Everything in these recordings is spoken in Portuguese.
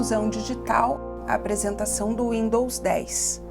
Inclusão Digital, a apresentação do Windows 10.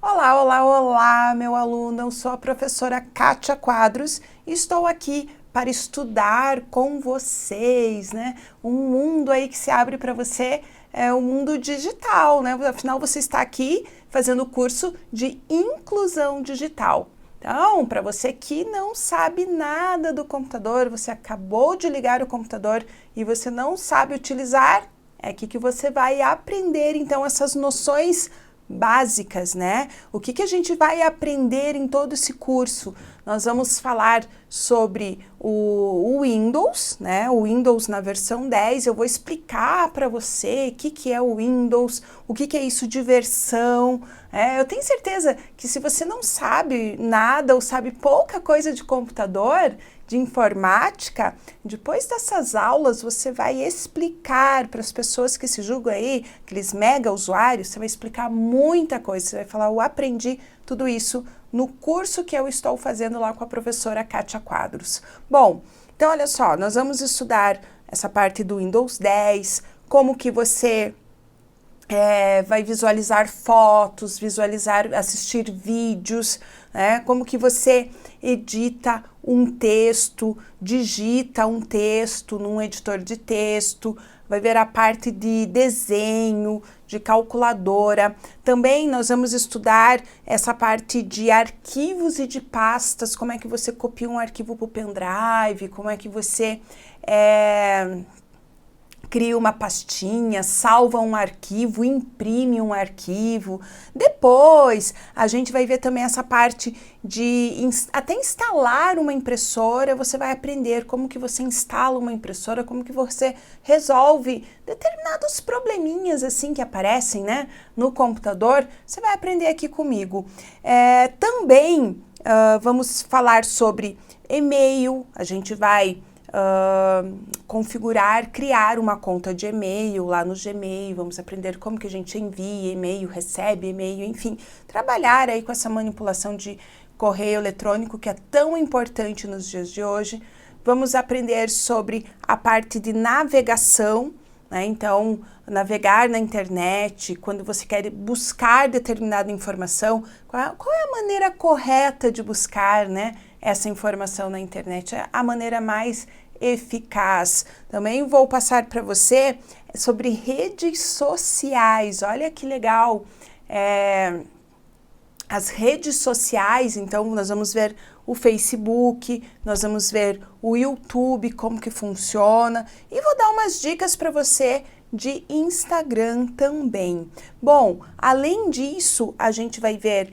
Olá, olá, olá, meu aluno, eu sou a professora Kátia Quadros e estou aqui para estudar com vocês, né? Um mundo aí que se abre para você, é o mundo digital, né? Afinal, você está aqui fazendo o curso de Inclusão Digital. Então, para você que não sabe nada do computador, você acabou de ligar o computador e você não sabe utilizar, é aqui que você vai aprender, então, essas noções básicas, né? O que a gente vai aprender em todo esse curso? Nós vamos falar sobre o Windows, né? O Windows na versão 10, eu vou explicar para você o que é o Windows, o que é isso de versão. Eu tenho certeza que se você não sabe nada ou sabe pouca coisa de computador, de informática, depois dessas aulas você vai explicar para as pessoas que se julgam aí, aqueles mega usuários, você vai explicar muita coisa, você vai falar, eu aprendi tudo isso no curso que eu estou fazendo lá com a professora Kátia Quadros. Bom, então olha só, nós vamos estudar essa parte do Windows 10, como que você vai visualizar fotos, assistir vídeos, né? Como que você edita um texto, digita um texto num editor de texto, vai ver a parte de desenho, de calculadora. Também nós vamos estudar essa parte de arquivos e de pastas, como é que você copia um arquivo para o pendrive, como é que você cria uma pastinha, salva um arquivo, imprime um arquivo. Depois, a gente vai ver também essa parte de até instalar uma impressora, você vai aprender como que você instala uma impressora, como que você resolve determinados probleminhas assim que aparecem, né, no computador. Você vai aprender aqui comigo. Também vamos falar sobre e-mail, a gente vai configurar, criar uma conta de e-mail lá no Gmail, vamos aprender como que a gente envia e-mail, recebe e-mail, enfim, trabalhar aí com essa manipulação de correio eletrônico que é tão importante nos dias de hoje. Vamos aprender sobre a parte de navegação, né? Então, navegar na internet, quando você quer buscar determinada informação, qual é a maneira correta de buscar, né, essa informação na internet? É a maneira mais eficaz. Também vou passar para você sobre redes sociais. Olha que legal! As redes sociais, então nós vamos ver o Facebook, nós vamos ver o YouTube, como que funciona, e vou dar umas dicas para você de Instagram também. Bom, além disso, a gente vai ver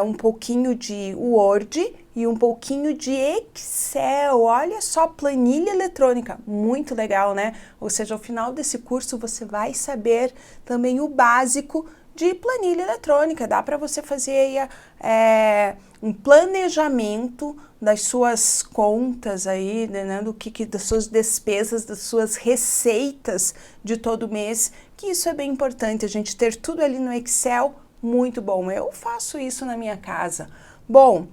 um pouquinho de Word e um pouquinho de Excel. Olha só, planilha eletrônica, muito legal, né? Ou seja, ao final desse curso você vai saber também o básico de planilha eletrônica. Dá para você fazer aí, um planejamento das suas contas aí, né, das suas despesas, das suas receitas de todo mês, que isso é bem importante, a gente ter tudo ali no Excel, muito bom. Eu faço isso na minha casa. Bom,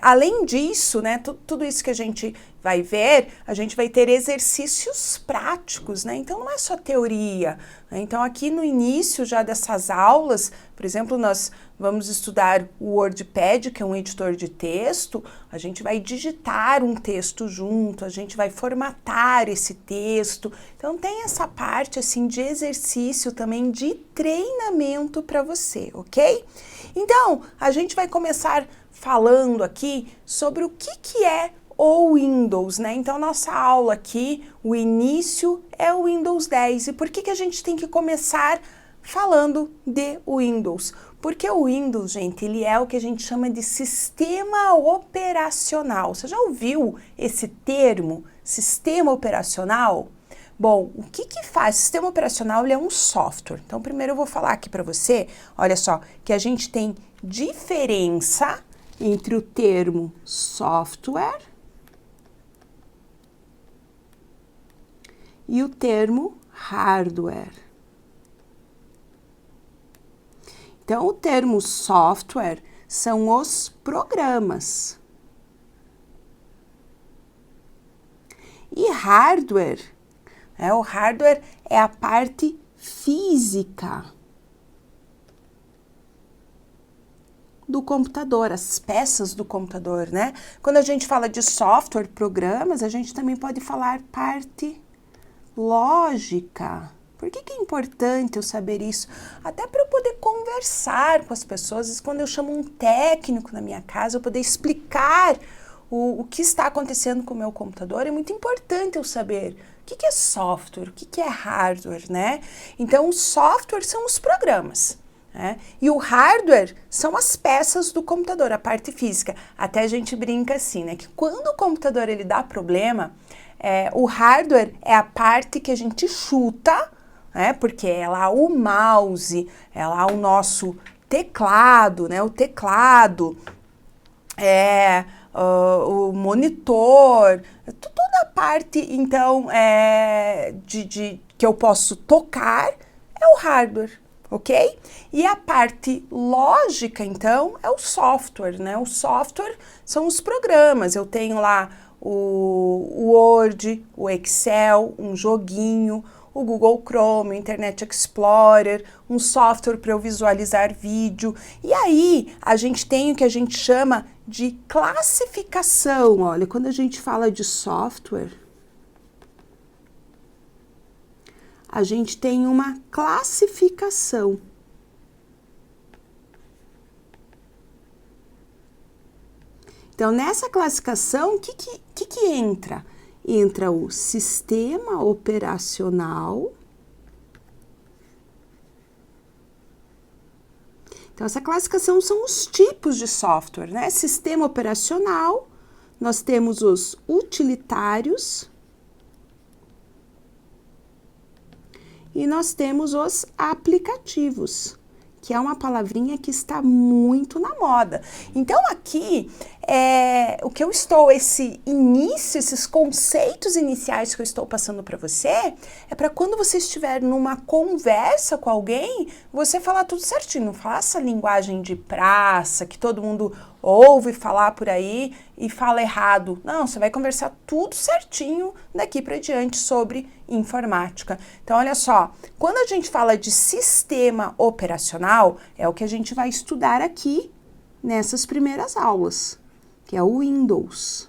além disso, né, tudo isso que a gente vai ver, a gente vai ter exercícios práticos, né? Então não é só teoria, né? Então aqui no início já dessas aulas, por exemplo, nós vamos estudar o WordPad, que é um editor de texto, a gente vai digitar um texto junto, a gente vai formatar esse texto. Então tem essa parte assim de exercício também de treinamento para você, ok? Então, a gente vai começar falando aqui sobre o que é o Windows, né? Então, nossa aula aqui, o início é o Windows 10. E por que a gente tem que começar falando de Windows? Porque o Windows, gente, ele é o que a gente chama de sistema operacional. Você já ouviu esse termo, sistema operacional? Bom, o que faz? Sistema operacional ele é um software. Então, primeiro eu vou falar aqui para você, olha só, que a gente tem diferença entre o termo software e o termo hardware. Então, o termo software são os programas. E hardware O hardware é a parte física do computador, as peças do computador, né? Quando a gente fala de software, programas, a gente também pode falar parte lógica. Por que é importante eu saber isso? Até para eu poder conversar com as pessoas, quando eu chamo um técnico na minha casa, eu poder explicar o que está acontecendo com o meu computador, é muito importante eu saber o que é software, o que é hardware, né? Então, o software são os programas, né? E o hardware são as peças do computador, a parte física. Até a gente brinca assim, né? Que quando o computador ele dá problema, o hardware é a parte que a gente chuta, né? Porque é lá o mouse, é lá o nosso teclado, né? O teclado, o monitor, toda a parte, então, que eu posso tocar é o hardware, ok? E a parte lógica, então, é o software, né? O software são os programas. Eu tenho lá o Word, o Excel, um joguinho, o Google Chrome, o Internet Explorer, um software para eu visualizar vídeo. E aí, a gente tem o que a gente chama de classificação. Olha, quando a gente fala de software, a gente tem uma classificação. Então, nessa classificação, o que entra? Entra o sistema operacional. Então, essa classificação são os tipos de software, né? Sistema operacional, nós temos os utilitários e nós temos os aplicativos, que é uma palavrinha que está muito na moda. Então, aqui, o que eu estou, esses conceitos iniciais que eu estou passando para você, é para quando você estiver numa conversa com alguém, você falar tudo certinho. Não faça linguagem de praça, que todo mundo ouve falar por aí e fala errado. Não, você vai conversar tudo certinho daqui para diante sobre informática. Então, olha só, quando a gente fala de sistema operacional, é o que a gente vai estudar aqui nessas primeiras aulas, que é o Windows.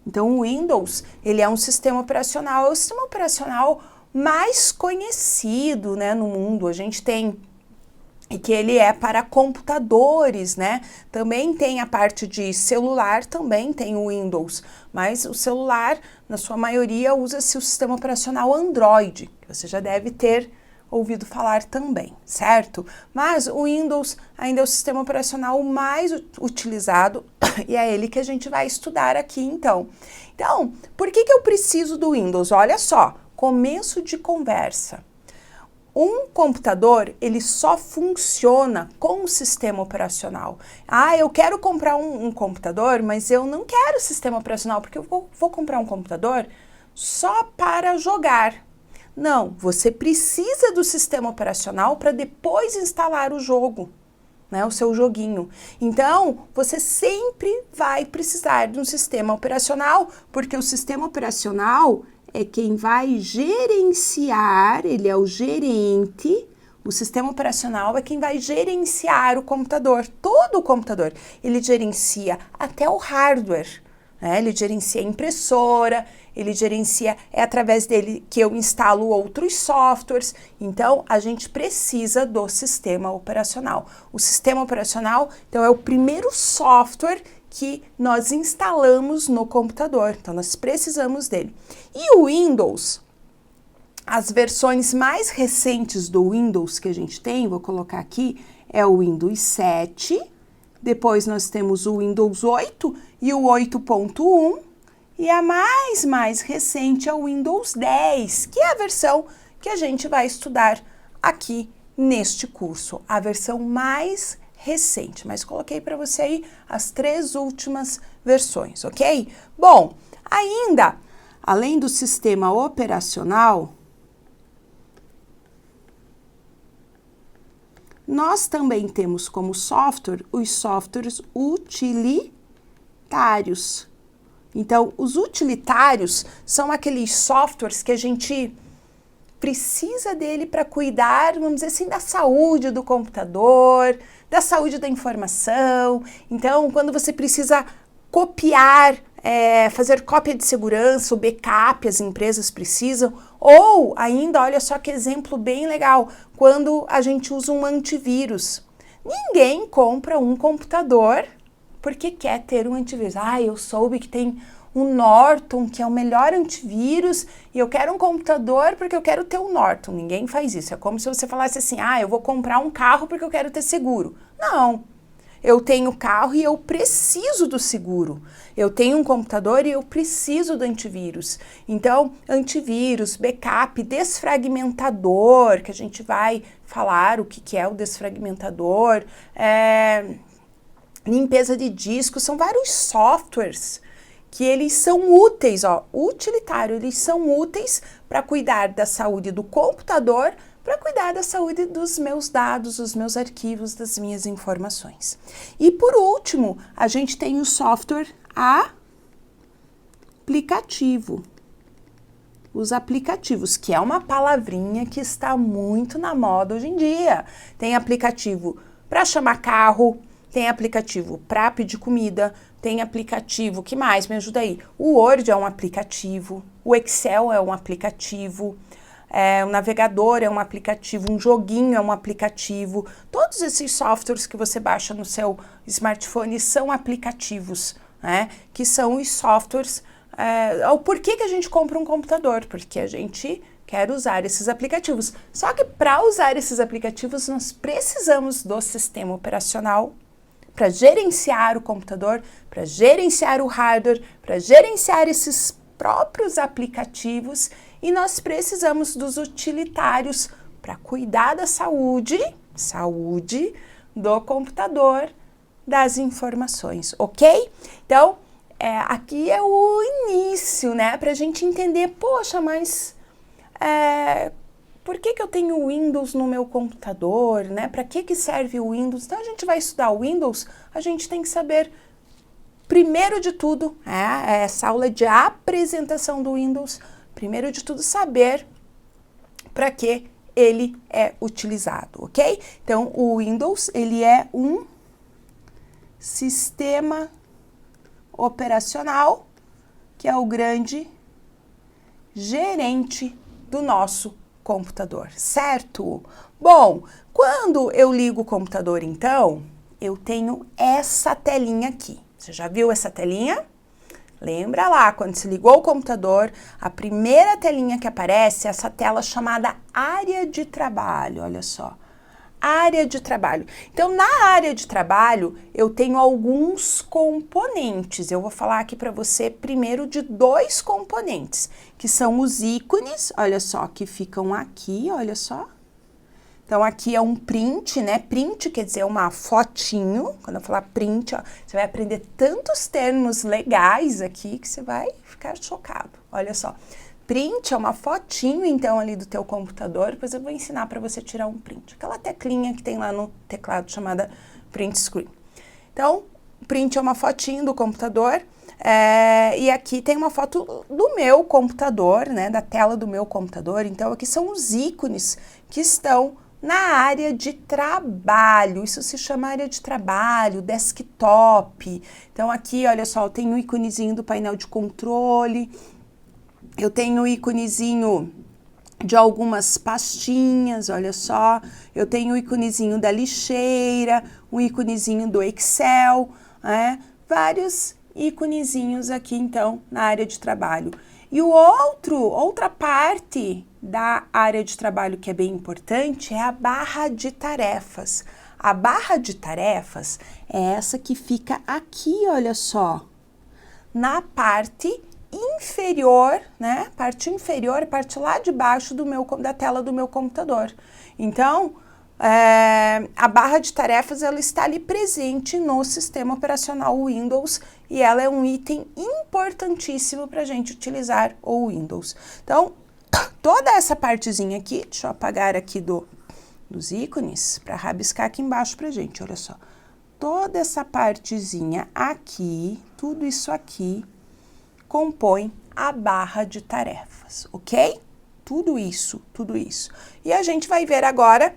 Então, o Windows, ele é um sistema operacional, é o sistema operacional mais conhecido, né, no mundo. A gente tem, e que ele é para computadores, né? Também tem a parte de celular, também tem o Windows, mas o celular, na sua maioria, usa-se o sistema operacional Android, que você já deve ter ouvido falar também, certo? Mas o Windows ainda é o sistema operacional mais utilizado e é ele que a gente vai estudar aqui, então. Então, por que eu preciso do Windows? Olha só, começo de conversa. Um computador, ele só funciona com o sistema operacional. Ah, eu quero comprar um computador, mas eu não quero sistema operacional, porque eu vou comprar um computador só para jogar. Não, você precisa do sistema operacional para depois instalar o jogo, né, o seu joguinho. Então, você sempre vai precisar de um sistema operacional, porque o sistema operacional é quem vai gerenciar, ele é o gerente, o sistema operacional é quem vai gerenciar o computador, todo o computador. Ele gerencia até o hardware, né? Ele gerencia a impressora, ele gerencia, é através dele que eu instalo outros softwares. Então, a gente precisa do sistema operacional. O sistema operacional, então, é o primeiro software que nós instalamos no computador. Então, nós precisamos dele. E o Windows, as versões mais recentes do Windows que a gente tem, vou colocar aqui, é o Windows 7, depois nós temos o Windows 8 e o 8.1, e a mais recente é o Windows 10, que é a versão que a gente vai estudar aqui neste curso, a versão mais recente, mas coloquei para você aí as 3 últimas versões, ok? Bom, ainda, além do sistema operacional, nós também temos como software os softwares utilitários. Então, os utilitários são aqueles softwares que a gente precisa dele para cuidar, vamos dizer assim, da saúde do computador, da saúde da informação. Então, quando você precisa copiar, fazer cópia de segurança, o backup, as empresas precisam, ou ainda, olha só que exemplo bem legal, quando a gente usa um antivírus. Ninguém compra um computador porque quer ter um antivírus. Eu soube que tem um Norton, que é o melhor antivírus, e eu quero um computador porque eu quero ter um Norton. Ninguém faz isso. É como se você falasse assim, eu vou comprar um carro porque eu quero ter seguro. Não. Eu tenho carro e eu preciso do seguro. Eu tenho um computador e eu preciso do antivírus. Então, antivírus, backup, desfragmentador, que a gente vai falar o que é o desfragmentador, limpeza de disco, são vários softwares que eles são úteis, utilitário, eles são úteis para cuidar da saúde do computador, para cuidar da saúde dos meus dados, dos meus arquivos, das minhas informações. E por último, a gente tem o software aplicativo. Os aplicativos, que é uma palavrinha que está muito na moda hoje em dia. Tem aplicativo para chamar carro, tem aplicativo para pedir comida, tem aplicativo, que mais? Me ajuda aí. O Word é um aplicativo, o Excel é um aplicativo, o navegador é um aplicativo, um joguinho é um aplicativo. Todos esses softwares que você baixa no seu smartphone são aplicativos, né? Que são os softwares. Por que a gente compra um computador? Porque a gente quer usar esses aplicativos. Só que para usar esses aplicativos, nós precisamos do sistema operacional para gerenciar o computador, para gerenciar o hardware, para gerenciar esses próprios aplicativos, e nós precisamos dos utilitários para cuidar da saúde do computador, das informações, ok? Então, aqui é o início, né, para a gente entender, poxa, mas por que eu tenho o Windows no meu computador, né? Para que serve o Windows? Então, a gente vai estudar o Windows, a gente tem que saber, primeiro de tudo, essa aula de apresentação do Windows, primeiro de tudo, saber para que ele é utilizado, ok? Então, o Windows, ele é um sistema operacional que é o grande gerente do nosso computador, certo? Bom, quando eu ligo o computador, então, eu tenho essa telinha aqui. Você já viu essa telinha? Lembra lá, quando se ligou o computador, a primeira telinha que aparece é essa tela chamada área de trabalho, olha só. Área de trabalho. Então, na área de trabalho, eu tenho alguns componentes. Eu vou falar aqui para você primeiro de dois componentes, que são os ícones, olha só, que ficam aqui, olha só. Então, aqui é um print, né? Print quer dizer uma fotinho. Quando eu falar print, você vai aprender tantos termos legais aqui que você vai ficar chocado. Olha só. Print é uma fotinho, então, ali do teu computador. Depois eu vou ensinar para você tirar um print. Aquela teclinha que tem lá no teclado chamada print screen. Então, print é uma fotinho do computador. E aqui tem uma foto do meu computador, né? Da tela do meu computador. Então, aqui são os ícones que estão na área de trabalho. Isso se chama área de trabalho, desktop. Então, aqui, olha só, eu tenho o íconezinho do painel de controle. Eu tenho o íconezinho de algumas pastinhas, olha só. Eu tenho o íconezinho da lixeira, o íconezinho do Excel, né? Vários íconezinhos aqui, então, na área de trabalho. E outra parte da área de trabalho que é bem importante é a barra de tarefas. A barra de tarefas é essa que fica aqui, olha só, na parte inferior, né? Parte inferior, parte lá de baixo da tela do meu computador. Então, a barra de tarefas, ela está ali presente no sistema operacional Windows e ela é um item importantíssimo para a gente utilizar o Windows. Então, toda essa partezinha aqui, deixa eu apagar aqui dos ícones para rabiscar aqui embaixo para gente, olha só. Toda essa partezinha aqui, tudo isso aqui, compõe a barra de tarefas, ok? Tudo isso, tudo isso. E a gente vai ver agora,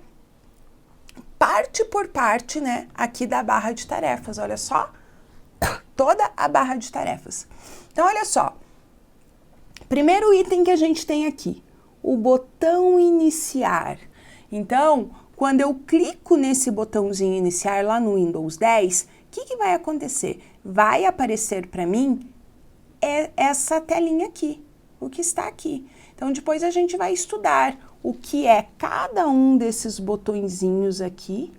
parte por parte, né, aqui da barra de tarefas, olha só, toda a barra de tarefas. Então, olha só, primeiro item que a gente tem aqui, o botão iniciar. Então, quando eu clico nesse botãozinho iniciar lá no Windows 10, o que vai acontecer? Vai aparecer para mim essa telinha aqui, o que está aqui. Então, depois a gente vai estudar o que é cada um desses botõezinhos aqui,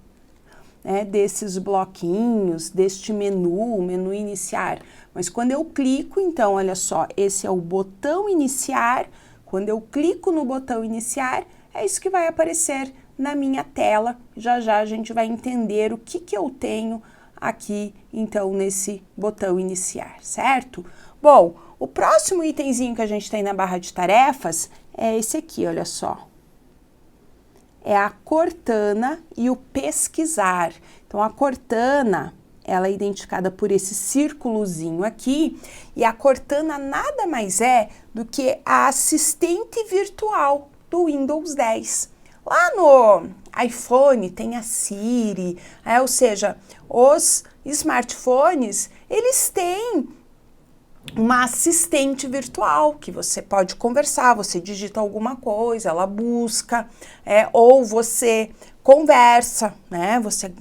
né, desses bloquinhos, deste menu iniciar. Mas quando eu clico, então, olha só, esse é o botão iniciar. Quando eu clico no botão iniciar, é isso que vai aparecer na minha tela. Já já a gente vai entender o que eu tenho aqui, então, nesse botão iniciar, certo? Bom, o próximo itemzinho que a gente tem na barra de tarefas é esse aqui, olha só. É a Cortana e o pesquisar. Então, a Cortana, ela é identificada por esse círculozinho aqui, e a Cortana nada mais é do que a assistente virtual do Windows 10. Lá no iPhone tem a Siri, ou seja, os smartphones, eles têm uma assistente virtual que você pode conversar, você digita alguma coisa, ela busca, ou você conversa, né? Você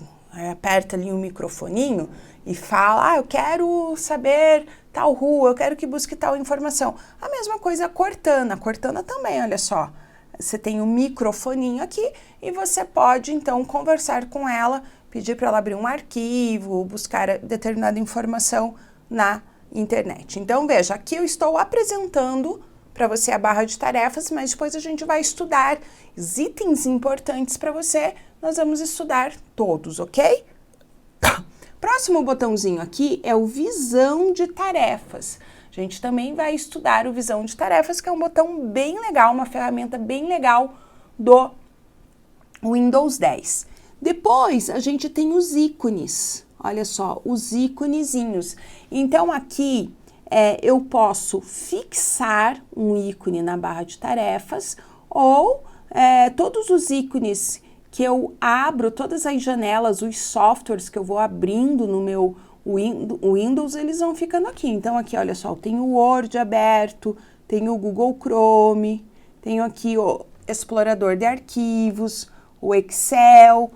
aperta ali um microfoninho e fala, eu quero saber tal rua, eu quero que busque tal informação. A mesma coisa a Cortana. A Cortana também, olha só, você tem um microfoninho aqui e você pode então conversar com ela, pedir para ela abrir um arquivo, buscar determinada informação na internet. Então, veja, aqui eu estou apresentando para você a barra de tarefas, mas depois a gente vai estudar os itens importantes para você. Nós vamos estudar todos, ok? Próximo botãozinho aqui é o visão de tarefas. A gente também vai estudar o visão de tarefas, que é um botão bem legal, uma ferramenta bem legal do Windows 10. Depois, a gente tem os ícones. Olha só, os íconezinhos. Então, aqui eu posso fixar um ícone na barra de tarefas ou todos os ícones que eu abro, todas as janelas, os softwares que eu vou abrindo no meu Windows, eles vão ficando aqui. Então, aqui, olha só, eu tenho o Word aberto, tenho o Google Chrome, tenho aqui o explorador de arquivos, o Excel.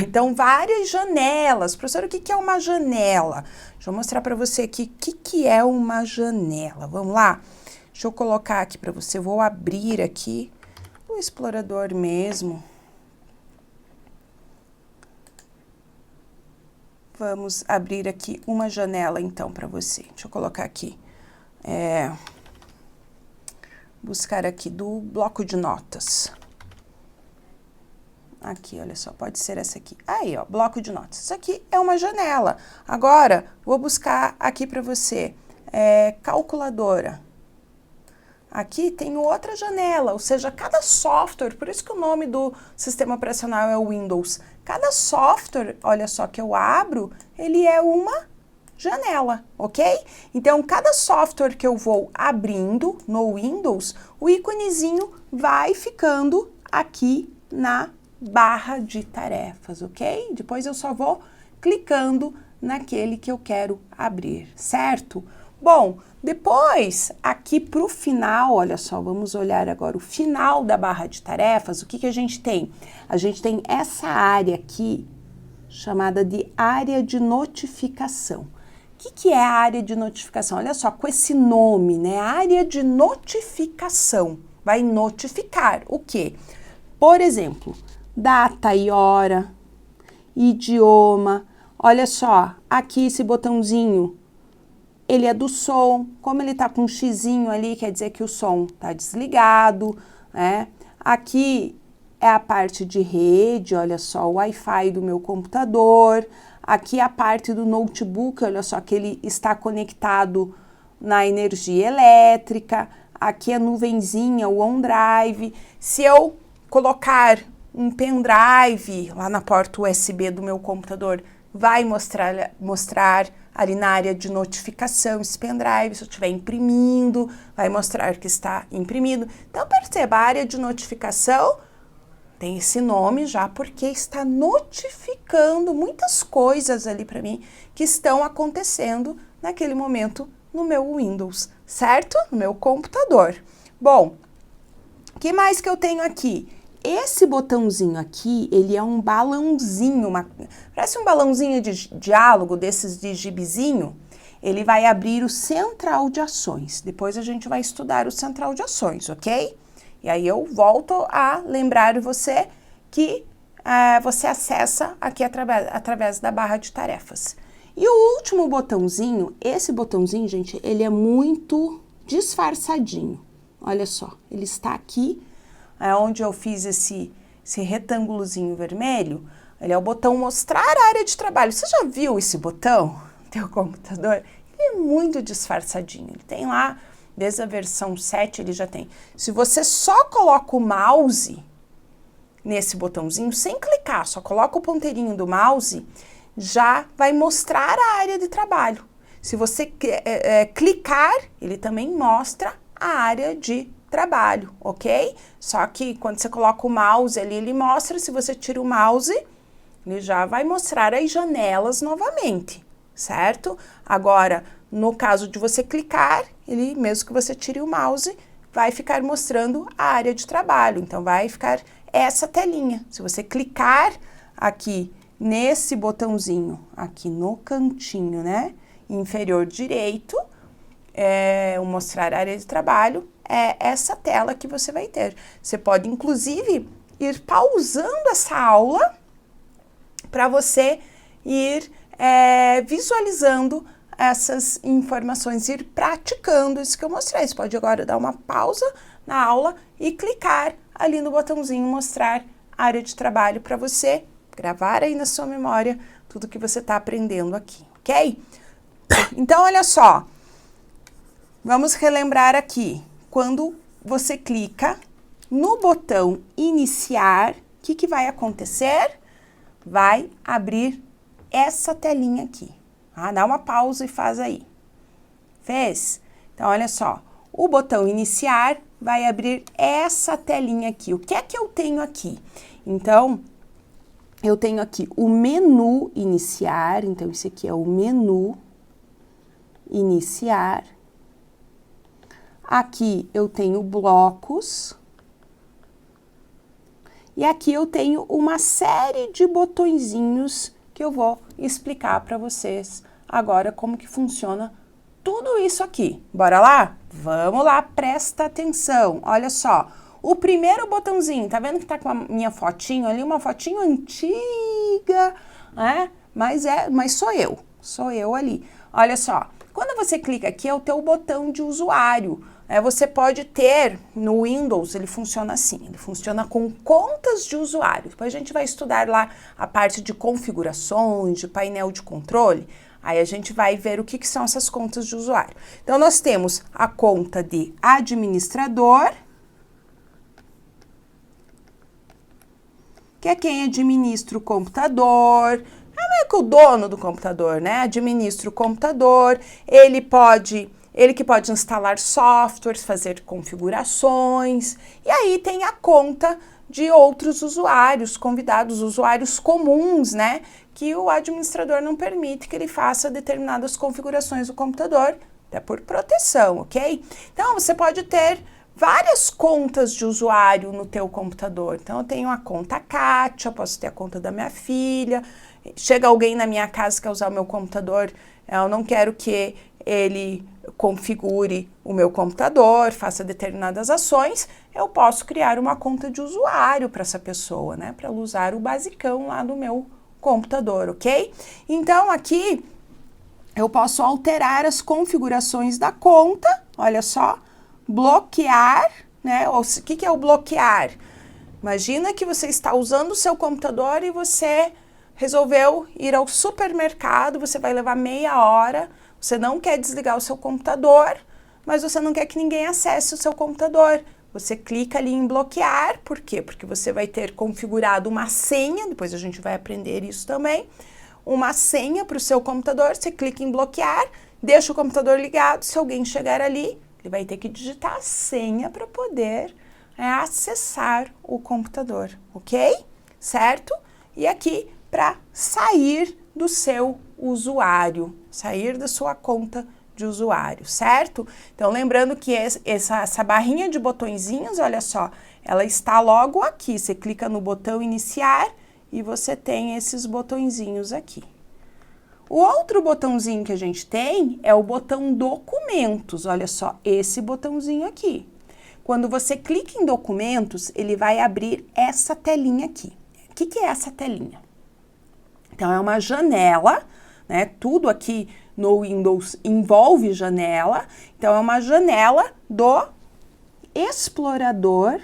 Então, várias janelas. Professora, o que é uma janela? Deixa eu mostrar para você aqui o que é uma janela. Vamos lá? Deixa eu colocar aqui para você. Vou abrir aqui o explorador mesmo. Vamos abrir aqui uma janela, então, para você. Deixa eu colocar aqui. Buscar aqui do bloco de notas. Aqui, olha só, pode ser essa aqui. Aí, ó, bloco de notas. Isso aqui é uma janela. Agora, vou buscar aqui para você, calculadora. Aqui tem outra janela, ou seja, cada software, por isso que o nome do sistema operacional é o Windows. Cada software, olha só, que eu abro, ele é uma janela, ok? Então, cada software que eu vou abrindo no Windows, o íconezinho vai ficando aqui na barra de tarefas, ok? Depois eu só vou clicando naquele que eu quero abrir, certo? Bom, depois, aqui para o final, olha só, vamos olhar agora o final da barra de tarefas, o que a gente tem? A gente tem essa área aqui, chamada de área de notificação. O que é a área de notificação? Olha só, com esse nome, né? Área de notificação. Vai notificar o quê? Por exemplo, data e hora, idioma. Olha só, aqui esse botãozinho, ele é do som. Como ele tá com um xizinho ali, quer dizer que o som tá desligado, né? Aqui é a parte de rede, olha só, o Wi-Fi do meu computador. Aqui a parte do notebook, olha só, que ele está conectado na energia elétrica. Aqui a nuvenzinha, o OneDrive. Se eu colocar um pendrive lá na porta USB do meu computador vai mostrar ali na área de notificação esse pendrive, se eu estiver imprimindo, vai mostrar que está imprimido. Então, perceba, a área de notificação tem esse nome já porque está notificando muitas coisas ali para mim que estão acontecendo naquele momento no meu Windows, certo? No meu computador. Bom, o que mais que eu tenho aqui? Esse botãozinho aqui, ele é um balãozinho, parece um balãozinho de diálogo desses de gibizinho. Ele vai abrir o central de ações. Depois a gente vai estudar o central de ações, ok? E aí eu volto a lembrar você que você acessa aqui através da barra de tarefas. E o último botãozinho, esse botãozinho, gente, ele é muito disfarçadinho. Olha só, ele está aqui, onde eu fiz esse retângulozinho vermelho. Ele é o botão mostrar a área de trabalho. Você já viu esse botão no teu computador? Ele é muito disfarçadinho. Ele tem lá, desde a versão 7 ele já tem. Se você só coloca o mouse nesse botãozinho, sem clicar, só coloca o ponteirinho do mouse, já vai mostrar a área de trabalho. Se você clicar, ele também mostra a área de trabalho, ok? Só que quando você coloca o mouse ali, ele mostra. Se você tira o mouse, ele já vai mostrar as janelas novamente, certo? Agora, no caso de você clicar, ele, mesmo que você tire o mouse, vai ficar mostrando a área de trabalho. Então, vai ficar essa telinha. Se você clicar aqui nesse botãozinho, aqui no cantinho, né, inferior direito, o mostrar a área de trabalho, é essa tela que você vai ter. Você pode, inclusive, ir pausando essa aula para você ir visualizando essas informações, ir praticando isso que eu mostrei. Você pode agora dar uma pausa na aula e clicar ali no botãozinho mostrar área de trabalho para você gravar aí na sua memória tudo que você está aprendendo aqui, ok? Então, olha só, vamos relembrar aqui. Quando você clica no botão iniciar, o que vai acontecer? Vai abrir essa telinha aqui. Dá uma pausa e faz aí. Fez? Então, olha só, o botão iniciar vai abrir essa telinha aqui. O que é que eu tenho aqui? Então, eu tenho aqui o menu iniciar. Então, esse aqui é o menu iniciar. Aqui eu tenho blocos. E aqui eu tenho uma série de botõezinhos que eu vou explicar para vocês agora como que funciona tudo isso aqui. Bora lá? Vamos lá, presta atenção. Olha só, o primeiro botãozinho, tá vendo que tá com a minha fotinho ali? Uma fotinho antiga, né? Mas sou eu ali. Olha só, quando você clica aqui é o teu botão de usuário. Você pode ter, no Windows, ele funciona assim, ele funciona com contas de usuário. Depois a gente vai estudar lá a parte de configurações, de painel de controle, aí a gente vai ver o que são essas contas de usuário. Então, nós temos a conta de administrador, que é quem administra o computador, é meio que o dono do computador, né? Administra o computador, ele que pode instalar softwares, fazer configurações, e aí tem a conta de outros usuários, convidados, usuários comuns, né? Que o administrador não permite que ele faça determinadas configurações do computador, até por proteção, ok? Então, você pode ter várias contas de usuário no teu computador. Então, eu tenho a conta Kátia, posso ter a conta da minha filha, chega alguém na minha casa que quer usar o meu computador, eu não quero que ele configure o meu computador, faça determinadas ações, eu posso criar uma conta de usuário para essa pessoa, né? Para ela usar o basicão lá do meu computador, ok? Então, aqui eu posso alterar as configurações da conta, olha só, bloquear, né? O que é o bloquear? Imagina que você está usando o seu computador e você resolveu ir ao supermercado, você vai levar meia hora, você não quer desligar o seu computador, mas você não quer que ninguém acesse o seu computador. Você clica ali em bloquear, por quê? Porque você vai ter configurado uma senha, depois a gente vai aprender isso também, uma senha para o seu computador, você clica em bloquear, deixa o computador ligado, se alguém chegar ali, ele vai ter que digitar a senha para poder acessar o computador, ok? Certo? E aqui para sair do seu usuário, sair da sua conta de usuário, certo? Então, lembrando que essa barrinha de botõezinhos, olha só, ela está logo aqui. Você clica no botão iniciar e você tem esses botõezinhos aqui. O outro botãozinho que a gente tem é o botão documentos, olha só, esse botãozinho aqui. Quando você clica em documentos, ele vai abrir essa telinha aqui. O que é essa telinha? Então, é uma janela, né? Tudo aqui no Windows envolve janela. Então, é uma janela do explorador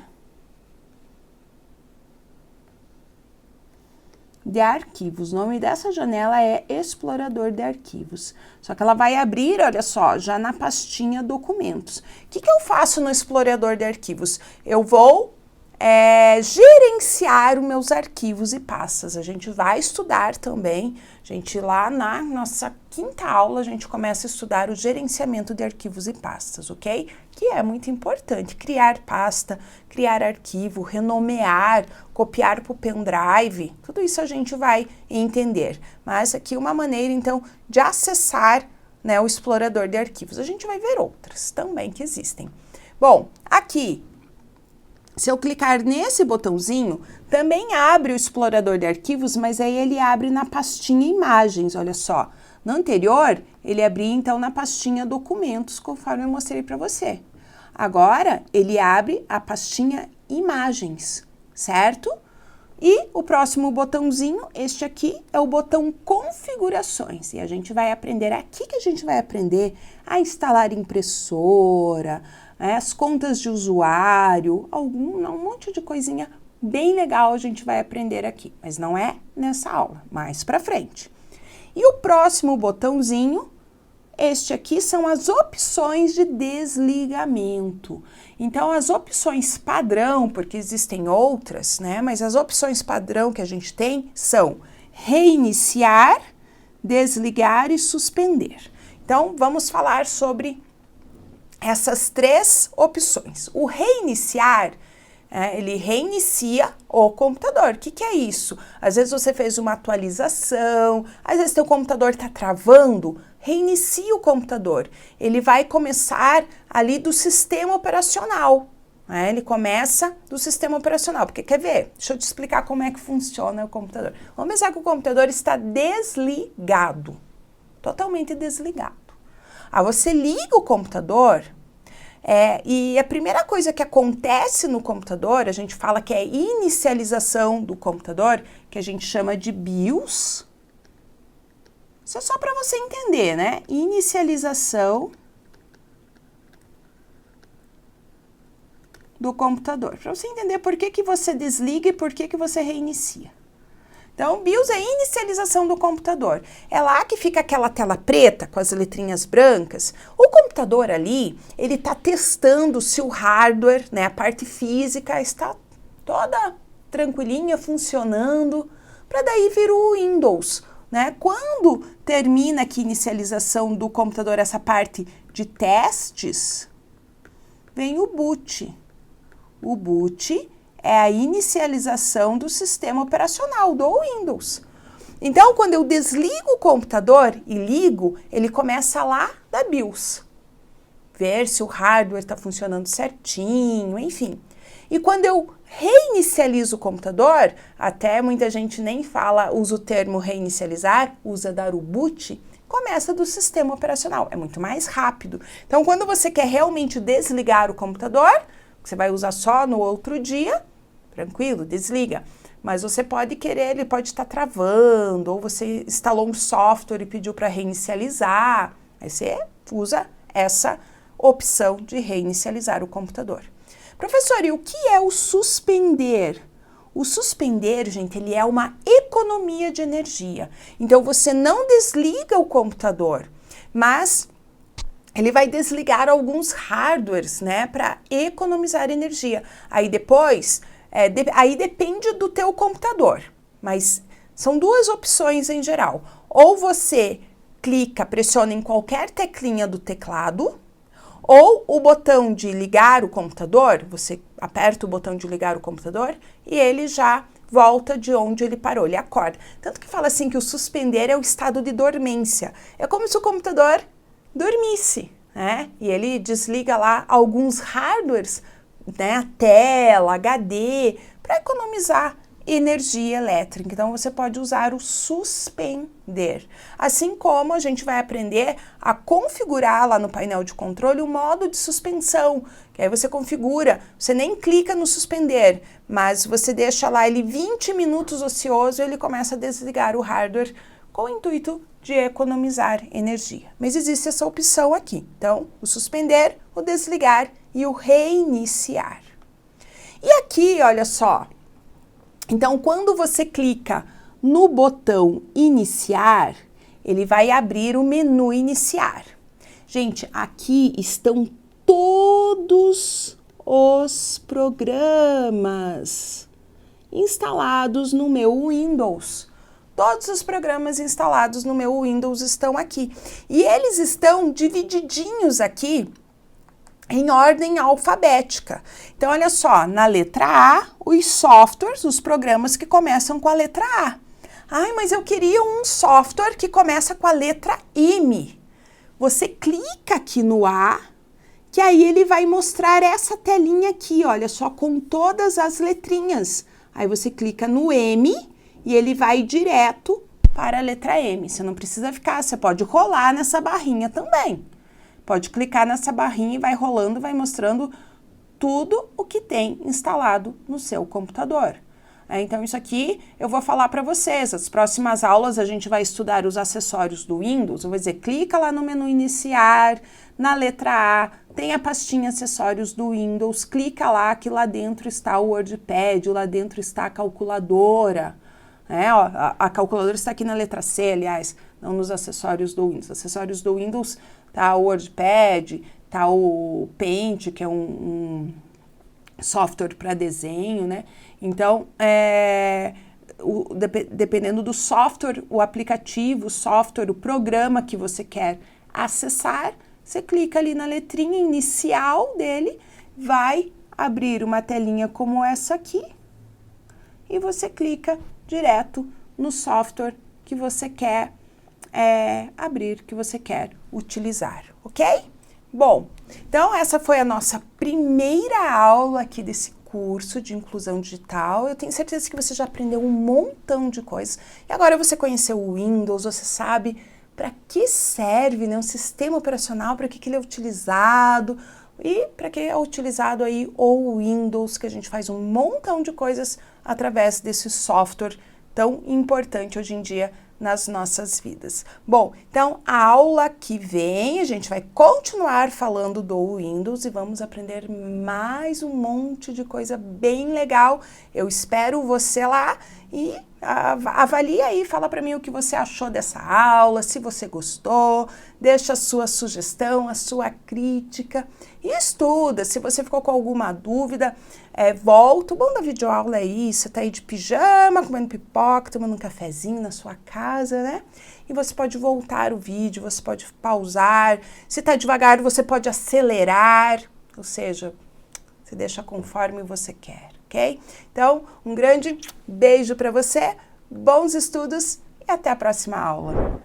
de arquivos. O nome dessa janela é explorador de arquivos. Só que ela vai abrir, olha só, já na pastinha documentos. O que eu faço no explorador de arquivos? Eu vou gerenciar os meus arquivos e pastas. A gente vai estudar também, lá na nossa quinta aula, a gente começa a estudar o gerenciamento de arquivos e pastas, ok? Que é muito importante, criar pasta, criar arquivo, renomear, copiar para o pendrive, tudo isso a gente vai entender. Mas aqui uma maneira, então, de acessar, né, o explorador de arquivos. A gente vai ver outras também que existem. Bom, aqui, se eu clicar nesse botãozinho, também abre o explorador de arquivos, mas aí ele abre na pastinha imagens, olha só. No anterior, ele abria então na pastinha documentos, conforme eu mostrei para você. Agora, ele abre a pastinha imagens, certo? E o próximo botãozinho, este aqui, é o botão configurações. E a gente vai aprender, aqui que a gente vai aprender a instalar impressora, as contas de usuário, um monte de coisinha bem legal a gente vai aprender aqui, mas não é nessa aula, mais pra frente. E o próximo botãozinho, este aqui, são as opções de desligamento. Então, as opções padrão, porque existem outras, né? Mas as opções padrão que a gente tem são reiniciar, desligar e suspender. Então, vamos falar sobre essas três opções. O reiniciar, ele reinicia o computador. O que é isso? Às vezes você fez uma atualização, às vezes teu computador está travando, reinicia o computador. Ele vai começar ali do sistema operacional. Ele começa do sistema operacional, porque quer ver? Deixa eu te explicar como é que funciona o computador. Vamos pensar que o computador está desligado, totalmente desligado. Você liga o computador e a primeira coisa que acontece no computador, a gente fala que é inicialização do computador, que a gente chama de BIOS. Isso é só para você entender, né? Inicialização do computador. Para você entender por que você desliga e por que você reinicia. Então, BIOS é inicialização do computador. É lá que fica aquela tela preta com as letrinhas brancas. O computador ali, ele está testando se o hardware, né, a parte física, está toda tranquilinha, funcionando, para daí vir o Windows, né? Quando termina aqui a inicialização do computador, essa parte de testes, vem o boot. O boot é a inicialização do sistema operacional, do Windows. Então, quando eu desligo o computador e ligo, ele começa lá da BIOS. Ver se o hardware está funcionando certinho, enfim. E quando eu reinicializo o computador, até muita gente nem usa o termo reinicializar, usa dar o boot, começa do sistema operacional. É muito mais rápido. Então, quando você quer realmente desligar o computador, que você vai usar só no outro dia, tranquilo, desliga. Mas você pode querer, ele pode estar travando, ou você instalou um software e pediu para reinicializar. Aí você usa essa opção de reinicializar o computador. Professor, e o que é o suspender? O suspender, gente, ele é uma economia de energia. Então, você não desliga o computador, mas ele vai desligar alguns hardwares, né, para economizar energia. Aí depois, aí depende do teu computador, mas São duas opções em geral. Ou você clica, pressiona em qualquer teclinha do teclado, ou o botão de ligar o computador, você aperta o botão de ligar o computador e ele já volta de onde ele parou, ele acorda. Tanto que fala assim que o suspender é o estado de dormência. É como se o computador dormisse, né? E ele desliga lá alguns hardwares, né? A tela, HD, para economizar energia elétrica. Então, você pode usar o suspender. Assim como a gente vai aprender a configurar lá no painel de controle o modo de suspensão, que aí você configura, você nem clica no suspender, mas você deixa lá ele 20 minutos ocioso e ele começa a desligar o hardware com o intuito de economizar energia. Mas existe essa opção aqui. Então, o suspender, o desligar e o reiniciar. E aqui, olha só, então, quando você clica no botão iniciar, ele vai abrir o menu iniciar. Gente, aqui estão todos os programas instalados no meu Windows. Todos os programas instalados no meu Windows estão aqui. E eles estão divididinhos aqui em ordem alfabética. Então, olha só, na letra A, os softwares, os programas que começam com a letra A. Ai, mas eu queria um software que começa com a letra M. Você clica aqui no A, que aí ele vai mostrar essa telinha aqui, olha só, com todas as letrinhas. Aí você clica no M e ele vai direto para a letra M. Você não precisa ficar, você pode rolar nessa barrinha também. Pode clicar nessa barrinha e vai rolando, vai mostrando tudo o que tem instalado no seu computador. Então, isso aqui eu vou falar para vocês. As próximas aulas a gente vai estudar os acessórios do Windows. Eu vou dizer, clica lá no menu iniciar, na letra A, tem a pastinha acessórios do Windows, clica lá que lá dentro está o WordPad, lá dentro está a calculadora. Ó, a calculadora está aqui na letra C, aliás, não nos acessórios do Windows. Acessórios do Windows tá o WordPad, tá o Paint, que é um software para desenho, né? Então, dependendo do software, o aplicativo, o software, o programa que você quer acessar, você clica ali na letrinha inicial dele, vai abrir uma telinha como essa aqui e você clica direto no software que você quer abrir, que você quer utilizar, ok? Bom, então essa foi a nossa primeira aula aqui desse curso de inclusão digital. Eu tenho certeza que você já aprendeu um montão de coisas. E agora você conheceu o Windows, você sabe para que serve, né, um sistema operacional, para que ele é utilizado e para que é utilizado aí o Windows, que a gente faz um montão de coisas através desse software tão importante hoje em dia nas nossas vidas. Bom, então a aula que vem a gente vai continuar falando do Windows e vamos aprender mais um monte de coisa bem legal. Eu espero você lá e avalie aí, fala para mim o que você achou dessa aula, se você gostou, deixa a sua sugestão, a sua crítica e estuda. Se você ficou com alguma dúvida, volta. O bom da videoaula é isso, você tá aí de pijama, comendo pipoca, tomando um cafezinho na sua casa, né? E você pode voltar o vídeo, você pode pausar. Se tá devagar, você pode acelerar, ou seja, você deixa conforme você quer, ok? Então, um grande beijo para você, bons estudos e até a próxima aula.